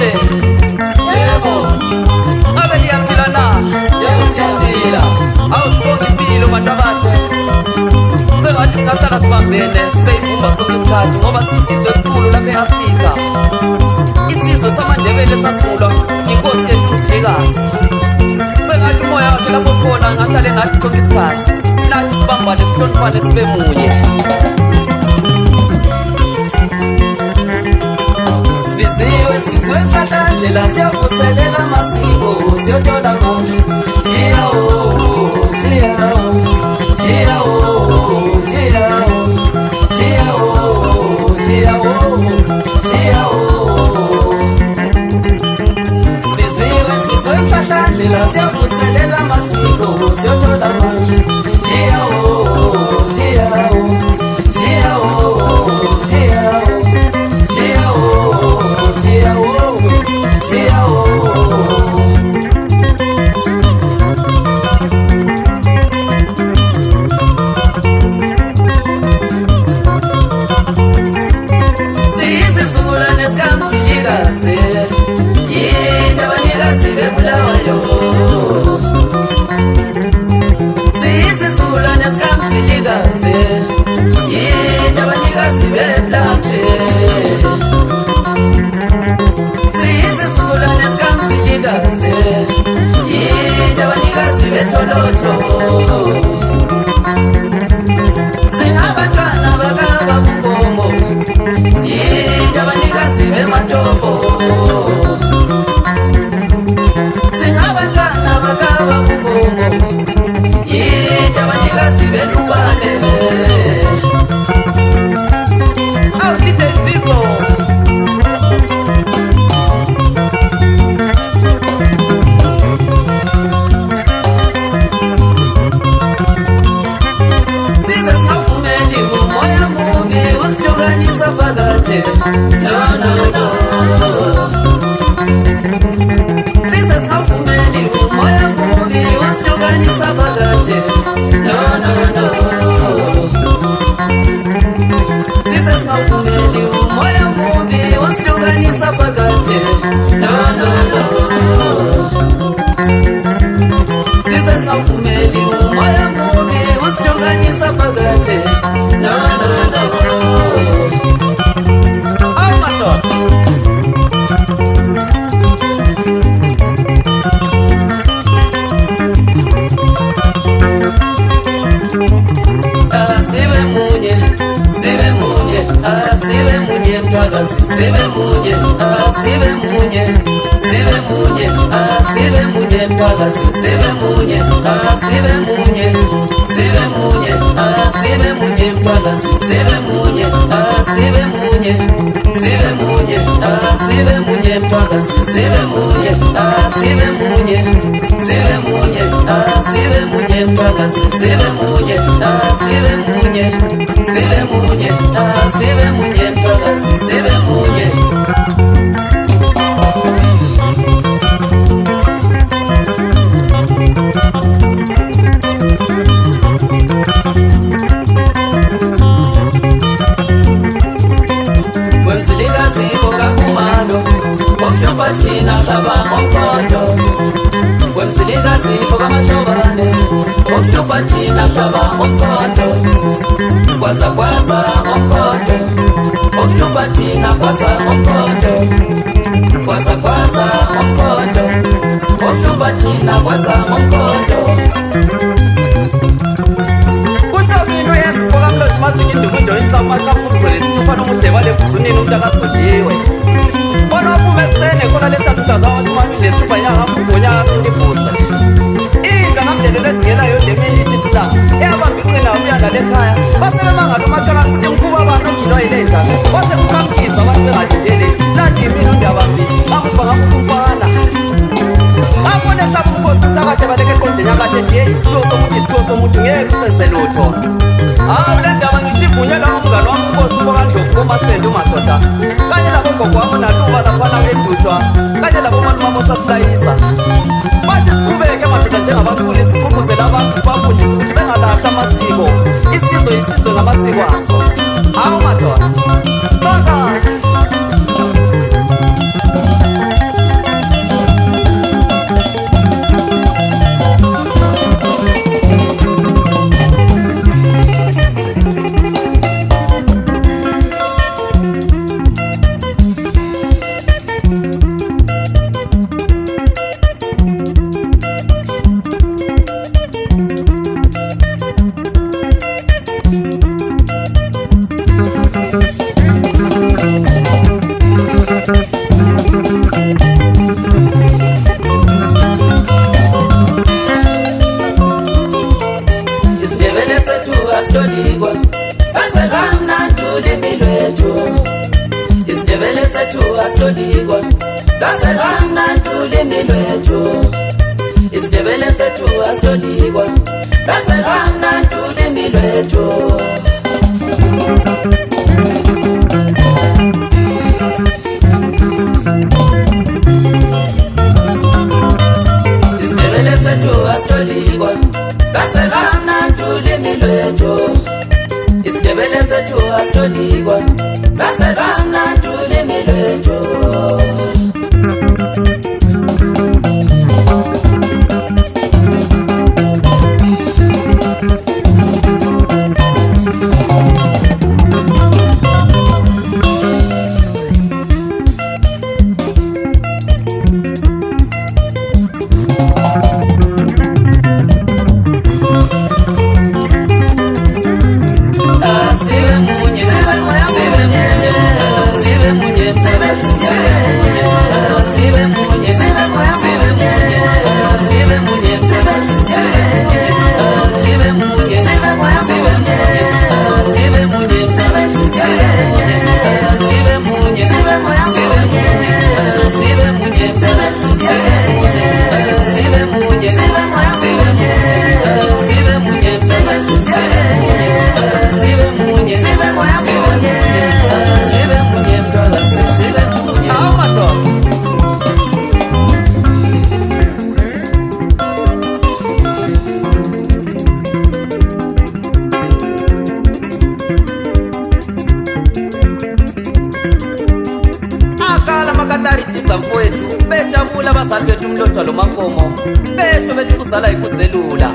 kahle. Yebo, Ngabe niyaphila na? yebo siyaphila. Awusibonga impilo bantu abahle. Sengathi singahlala sibambene sibe yivumba sonke isikhathi ngoba siyisizwe esikhulu lapha e-Afrika. Isizwe samaNdebele sasungulwa inkosi yethu uMzilikazi. Sengathi umoya wakhe lapho khona ngahlale nathi sonke isikhathi. Nathi sibambane sihloniphane sibe munye. Sizwe mhlahlandlela siyavuselela amasiko siyothola ngosho. Jiyawo, jiyawo, jiyawo, jiyawo, jiyawo, jiyawo, jiyawo. Sizwe mhlahlandlela siyavuselela amasiko siyothola ngosho. Jiyawo, jiyawo, jiyawo, jiyawo. Singabantwana bakaba Bukomo, abanikazi bematombo. Singabantwana bakaba Bukomo, abanikazi belubane. Awu DJ Bizo. No, no, no. This is how for many moya movie was to Ganisa Bagate. No, no, no. This is how for many moya movie was to Ganisa Bagate. No, no, no. This is how for many moya movie was to Ganisa Bagate. No, no, no. Sibe munye, sibe munye, sibe munye, sibe munye, mpakazi. Sibe munye, sibe munye, sibe munye, sibe munye, mpakazi. Sibe munye, sibe munye, sibe munye, sibe munye, mpakazi. Sibe munye, sibe munye, sibe munye, sibe munye, mpakazi. Sibe munye, sibe munye, sibe munye, sibe munye, mpakazi. Sibe munye. Wemzilikazi fokakumalo okushopathina hlaba ngomkhondo. Wemzilikazi fokamashobane okushopathina hlaba ngomkhondo. Kwaza ngomkhondo okushopathina kwaza ngomkhondo. Kwaza ngomkhondo okushopathina kwaza ngomkhondo. Kushabini uyena fokamlozi mazingi indukunjo intsamaxa futhi sifana umuhle wale kuzunini umntakasodiwe. Fona uphume ekusene khona lesithathu mhlazawashumabili nesithupha nyanga mfuvonyaka sindibusa. Inja ngamdelelo ezingelayo ndemini isilamu eyabamba iqina ubuyana lekhaya basebemangalo matshana futhi mkhuba abantu ogilwa yilenja kwase kukamkisa abantu bengalindele nathi yimini undabambi ngakupha ngakufufana ngabona hlaba umkhosi uthakade baleke qonjenyakade ndiye isiphiwo somuntu ngeke kusenze lutho. Hawu le ndaba ngishivunyelwa ngumngane wami umkhosi ubokandlovu komasende umadoda kanye labogogo wami naluba laphana edutshwa kanye labomalumama osasilayisa. Bathi siqhubeke madoda njengabaculi sigqugquzele abantu sibafundise ukuthi bengalahli amasiko. Isizwe yisizwe ngamasiko aso. Hawu madoda, tonga astolikwa lwazelwa mnandi ulimi lwethu isiNdebele sethu astolikwa lwazelwa mnandi ulimi lwethu isiNdebele sethu astolikwa lwazelwa mnandi ulimi lwethu isiNdebele sethu astolikwa lwazelwa mnandi ulimi lwethu isiNdebele sethu astolikwa lwazelwa mnandi ulimi lwethu mfowethu bejabula abazali bethu umlotshwa lo mankomo besho bethu kuzala ikuzelula